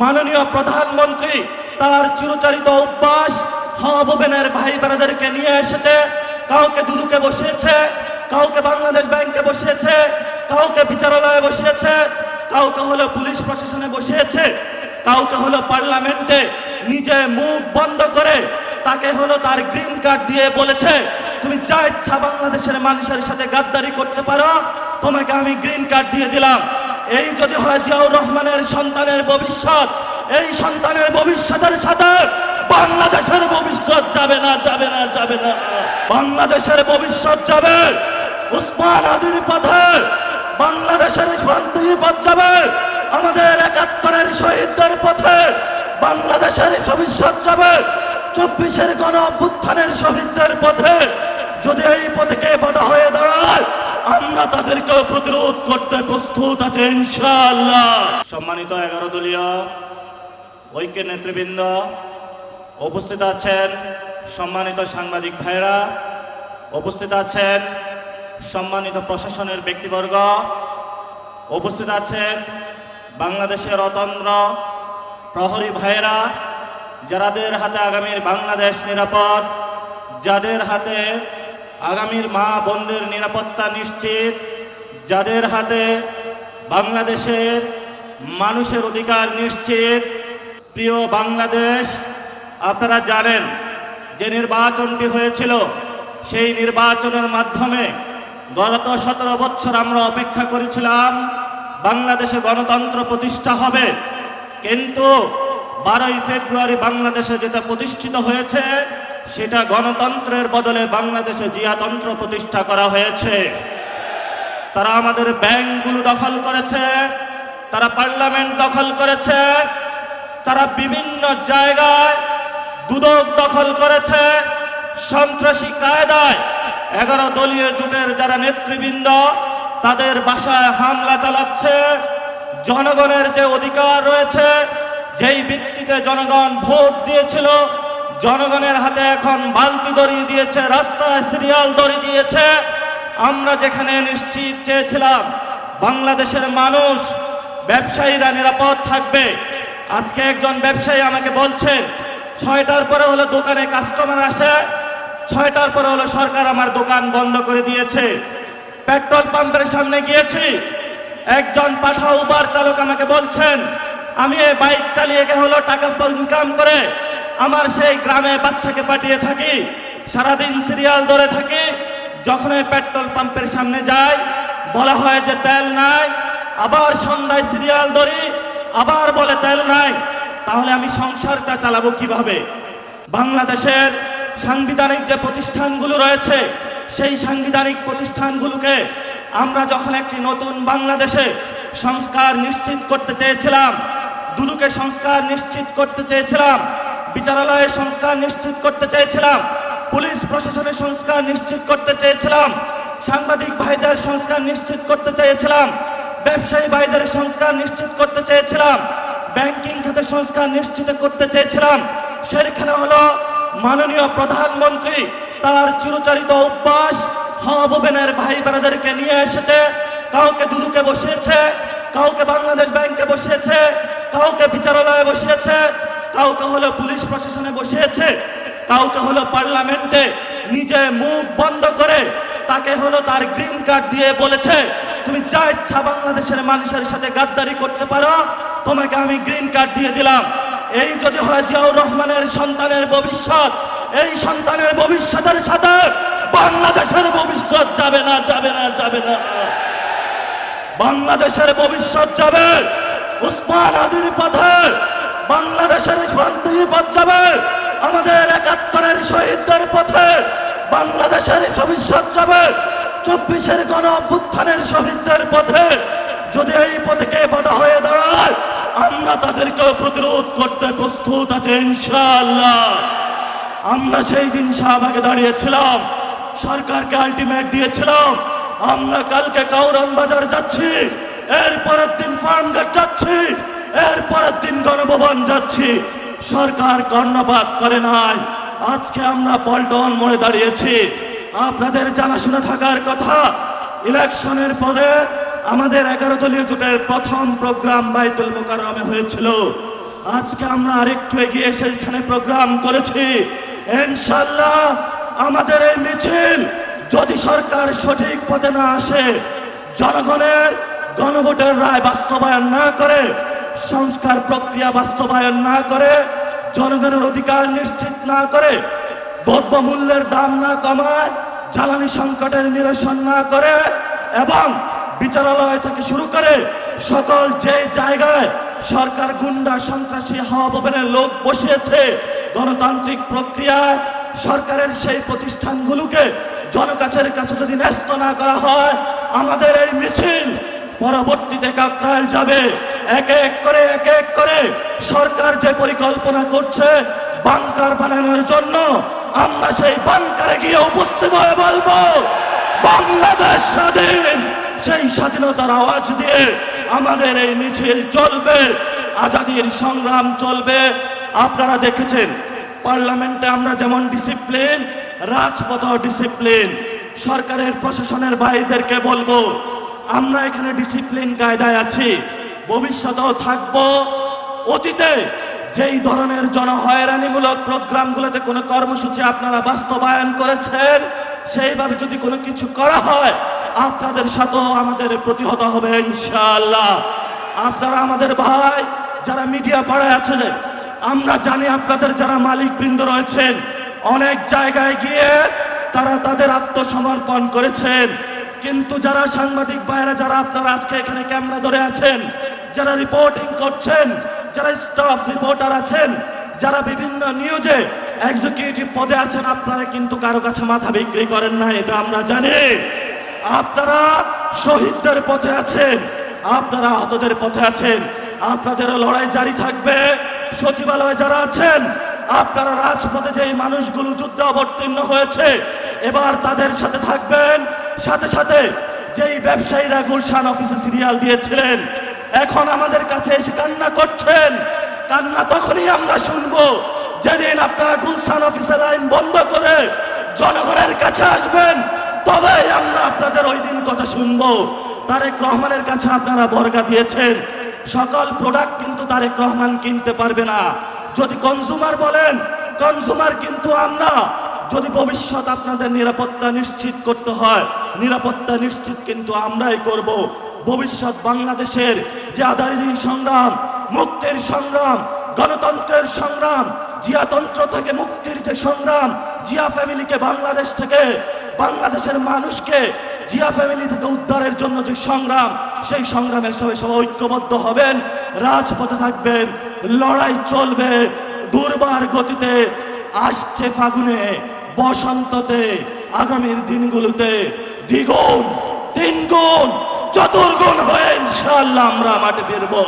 মাননীয় প্রধানমন্ত্রী তার চিরচরিত অভ্যাস সহবোবেনের ভাই বোনেদেরকে নিয়ে এসেছে। কাউকে দুদুকে বসিয়েছে, কাউকে বাংলাদেশ ব্যাংকে বসিয়েছে, কাউকে বিচারালয়ে বসিয়েছে, কাউকে হলো পুলিশ প্রশাসনে বসিয়েছে, কাউকে হলো পার্লামেন্টে নিজে মুখ বন্ধ করে তাকে হলো তার গ্রিন কার্ড দিয়ে বলেছে তুমি যা ইচ্ছা বাংলাদেশের মানুষের সাথে গাদ্দারি করতে পারো, তোমাকে আমি গ্রিন কার্ড দিয়ে দিলাম। এই যদি হয় জিয়াউর রহমানের সন্তানের ভবিষ্যৎ, এই সন্তানের ভবিষ্যতের সাথে বাংলাদেশের ভবিষ্যৎ যাবে না, যাবে না, যাবে না। বাংলাদেশের ভবিষ্যৎ যাবে উসমান আদির পথে, বাংলাদেশের শান্তির পথ যাবে আমাদের ৭১-এর শহীদদের পথে, বাংলাদেশের ভবিষ্যৎ যাবে ২৪-এর গণ অভ্যুত্থানের শহীদদের পথে। যদি এই পথে বাধা হয়ে দাঁড়ায়, আমরা তাদেরকে প্রতিরোধ করতে প্রস্তুত আছে ইনশাআল্লাহ। সম্মানিত ১১ দলীয় ঐক্যের নেতৃবৃন্দ, উপস্থিত আছেন সম্মানিত সাংবাদিক ভাইরা, উপস্থিত আছেন সম্মানিত প্রশাসনের ব্যক্তিবর্গ, উপস্থিত আছেন বাংলাদেশের অতন্ত্র প্রহরী ভাইরা, যাদের হাতে আগামীর বাংলাদেশ নিরাপদ, যাদের হাতে আগামীর মা বোনদের নিরাপত্তা নিশ্চিত, যাদের হাতে বাংলাদেশের মানুষের অধিকার নিশ্চিত। প্রিয় বাংলাদেশ, আপনারা জানেন যে নির্বাচনটি হয়েছিল, সেই নির্বাচনের মাধ্যমে গত ১৭ বছর আমরা অপেক্ষা করেছিলাম বাংলাদেশে গণতন্ত্র প্রতিষ্ঠা হবে, কিন্তু ১২ই ফেব্রুয়ারি বাংলাদেশে যেটা প্রতিষ্ঠিত হয়েছে সেটা গণতন্ত্রের বদলে বাংলাদেশে জিয়াতন্ত্র প্রতিষ্ঠা করা হয়েছে। তারা আমাদের ব্যাংকগুলো দখল করেছে, তারা পার্লামেন্ট দখল করেছে, তারা বিভিন্ন জায়গায় দুদক দখল করেছে, সন্ত্রাসী কায়দায় ১১ দলীয় জোটের যারা নেতৃবৃন্দ তাদের বাসায় হামলা চালাচ্ছে। জনগণের যে অধিকার রয়েছে, যেই ভিত্তিতে জনগণ ভোট দিয়েছিল, জনগণের হাতে এখন বালতি দড়ি দিয়েছে, রাস্তায় সিরিয়াল দড়ি দিয়েছে। আমরা যেখানে নিশ্চিত চেয়েছিলাম বাংলাদেশের মানুষ, ব্যবসায়ীরা নিরাপদ থাকবে, আজকে একজন ব্যবসায়ী আমাকে বলছেন ৬টার পরে হলো দোকানে কাস্টমার আসে, ৬টার পরে হলো সরকার আমার দোকান বন্ধ করে দিয়েছে। পেট্রোল পাম্পের সামনে গিয়েছি, একজন পাঠাও উবার চালক আমাকে বলছেন আমি এই বাইক চালিয়ে হলো টাকা ইনকাম করে আমার সেই গ্রামে বাচ্চাকে পাঠিয়ে থাকি, সারাদিন সিরিয়াল ধরে থাকি, যখন এই পেট্রোল পাম্পের সামনে যাই বলা হয় যে তেল নাই, আবার সন্ধ্যায় সিরিয়াল ধরি, আবার বলে তেল নাই। তাহলে আমি সংসারটা চালাবো কিভাবে? বাংলাদেশের সাংবিধানিক যে প্রতিষ্ঠানগুলো রয়েছে, সেই সাংবিধানিক প্রতিষ্ঠানগুলোকে আমরা যখন একটি নতুন বাংলাদেশে সংস্কার নিশ্চিত করতে চেয়েছিলাম, দুদুকে সংস্কার নিশ্চিত করতে চেয়েছিলাম, বিচারালয়ে সংস্কার নিশ্চিত করতে চেয়েছিলাম, পুলিশ প্রশাসনের সংস্কার নিশ্চিত করতে চেয়েছিলাম, সাংবাদিক ভাইদের সংস্কার নিশ্চিত করতে চেয়েছিলাম, ব্যবসায়ী ভাইদের সংস্কার নিশ্চিত করতে চেয়েছিলাম, ব্যাংকিং খাতে সংস্কার নিশ্চিত করতে চেয়েছিলাম, সেখানে হলো মাননীয় প্রধানমন্ত্রী তার চিরচরিত অভ্যাস সহবোবেনের ভাই বোনেদেরকে নিয়ে এসেছে। কাউকে দুদুকে বসিয়েছে, কাউকে বাংলাদেশ ব্যাংকে বসিয়েছে, কাউকে বিচারালয়ে বসিয়েছে, কাউকে হলো পুলিশ প্রশাসনে বসিয়েছে, কাউকে হলো পার্লামেন্টে নিজে মুখ বন্ধ করে তাকে হলো তার গ্রিন কার্ড দিয়ে বলেছে তুমি যা ইচ্ছা বাংলাদেশের মানুষের সাথে গাদ্দারি করতে পারো, তোমাকে আমি গ্রিন কার্ড দিয়ে দিলাম। এই যদি হয় জিয়াউর রহমানের সন্তানের ভবিষ্যৎ, এই সন্তানের ভবিষ্যতের সাথে বাংলাদেশের ভবিষ্যৎ যাবে না, যাবে না, যাবে না। বাংলাদেশের ভবিষ্যৎ যাবে উসমান আদির পথে, বাংলাদেশের শান্তির পথ যাবে আমাদের ৭১-এর শহীদদের পথে, বাংলাদেশের ভবিষ্যৎ যাবে ২৪-এর গণ অভ্যুত্থানের শহীদদের পথে। যদি এই পথে বাধা হয়ে দাঁড়ায়, আমরা তাদেরকে প্রতিরোধ করতে প্রস্তুত আছে ইনশাআল্লাহ। আমরা সেই দিন শাহবাগে দাঁড়িয়েছিলাম, সরকারকে আলটিমেট দিয়েছিলাম আমরা কালকে কাউরান বাজার যাচ্ছি, এর পরের দিন ফার্মগেট যাচ্ছি, এর পরের দিন গণভবন যাচ্ছি। সরকার কর্ণপাত করে নাই, আজকে আমরা পল্টন মোড়ে দাঁড়িয়েছি। আপনাদের জানাশোনা থাকার কথা, ইলেকশনের পরে আমাদের 11 দলীয় জোটের প্রথম প্রোগ্রাম বাইতুল মোকাররমে হয়েছিল। আজকে আমরা আরেকটু এগিয়ে এসে এখানে প্রোগ্রাম করেছি। ইনশাআল্লাহ আমাদের এই মিছিল যদি সরকার সঠিক পথে না আসে, জনগণের গণভোটের রায় বাস্তবায়ন না করে, সংস্কার প্রক্রিয়া বাস্তবায়ন না করে, জনগণের অধিকার নিশ্চিত না করে, দ্রব্যমূল্যের দাম না কমায়, জ্বালানি সংকটের নিরসন না করে এবং বিচারালয় থেকে শুরু করে সকল যে জায়গায় সরকার গুন্ডা সন্ত্রাসী হাওয়া লোক বসিয়েছে, গণতান্ত্রিক প্রক্রিয়ায় সরকারের সেই প্রতিষ্ঠানগুলোকে জনকাছের কাছে যদি ন্যস্ত না করা হয়, আমাদের এই মিছিল পরবর্তীতে কাকরাইল যাবে। এক এক করে সরকার যে পরিকল্পনা করছে বাংকার বানানোর জন্য, আমরা সেই বাংকারে গিয়ে উপস্থিত হয়ে বলবো বাংলাদেশ স্বাধীন। সেই স্বাধীনতার আওয়াজ দিয়ে আমাদের এই মিছিল চলবে, আজাদির সংগ্রাম চলবে। আপনারা দেখেছেন পার্লামেন্টে আমরা যেমন ডিসিপ্লিন, রাজপথেও ডিসিপ্লিন। সরকারের প্রশাসনের ভাইদেরকে বলবো আমরা এখানে ডিসিপ্লিন কায়দায় আছি, ভবিষ্যতেও থাকবো। অতীতে যেই ধরনের জনহয়রানিমূলক প্রোগ্রামগুলোতে কোনো কর্মসূচি আপনারা বাস্তবায়ন করেছেন, সেইভাবে যদি কোনো কিছু করা হয় আপনাদের সাথেও আমাদের প্রতিহত হবে ইনশাআল্লাহ। আপনারা আমাদের ভাই যারা মিডিয়া পাড়ায় আছে, আমরা জানি আপনাদের যারা মালিকবৃন্দ রয়েছেন অনেক জায়গায় গিয়ে তারা তাদের আত্মসমর্পণ করেছেন, কিন্তু যারা সাংবাদিক ভাইরা যারা আপনারা আজকে এখানে ক্যামেরা ধরে আছেন, যারা রিপোর্টিং করছেন, যারা স্টাফ রিপোর্টার আছেন, যারা বিভিন্ন নিউজে এক্সিকিউটিভ পদে আছেন, আপনারা কিন্তু কারো কাছে মাথা বিক্রি করেন না, এটা আমরা জানি। আপনারা শহীদদের পথে আছেন, আপনারা আহতদের পথে আছেন, আপনাদেরও লড়াই জারি থাকবে। সচিবালয়ে যারা আছেন, আপনারা রাজপথে যেই মানুষগুলো যুদ্ধে অবতীর্ণ হয়েছে এবার তাদের সাথে থাকবেন। সাথে সাথে যেই ব্যবসায়ীরা গুলশান অফিসে সিরিয়াল দিয়েছিলেন এখন আমাদের কাছে এসে কান্না করছেন, কান্না তখনই আমরা শুনবো যেদিন আপনারা গুলশান অফিসে লাইন বন্ধ করে জনগণের কাছে আসবেন, তবে আমরা আপনাদের ওই দিন কথা শুনবো। তারেক রহমানের কাছে আপনারা বর্গা দিয়েছেন, সকল প্রোডাক্ট কিন্তু তারেক রহমান কিনতে পারবে না। যদি কনজিউমার বলেন, কনজিউমার কিন্তু আমরা। যদি ভবিষ্যৎ আপনাদের নিরাপত্তা নিশ্চিত করতে হয়, নিরাপত্তা নিশ্চিত কিন্তু আমরাই করব। ভবিষ্যৎ বাংলাদেশের যে আজাদীর সংগ্রাম, মুক্তির সংগ্রাম, গণতন্ত্রের সংগ্রাম, জিয়াতন্ত্র থেকে মুক্তির যে সংগ্রাম, জিয়া ফ্যামিলিকে বাংলাদেশ থেকে, বাংলাদেশের মানুষকে জিয়া ফ্যামিলি থেকে উদ্ধারের জন্য যে সংগ্রাম, সেই সংগ্রামের সবাই ঐক্যবদ্ধ হবেন, রাজপথে থাকবেন, লড়াই চলবে দুর্বার গতিতে। আসছে ফাগুনে, বসন্ততে, আগামীর দিনগুলোতে দ্বিগুণ, তিনগুণ, চতুর্গুণ হয়ে ইনশাআল্লাহ আমরা মাঠে ফিরবো।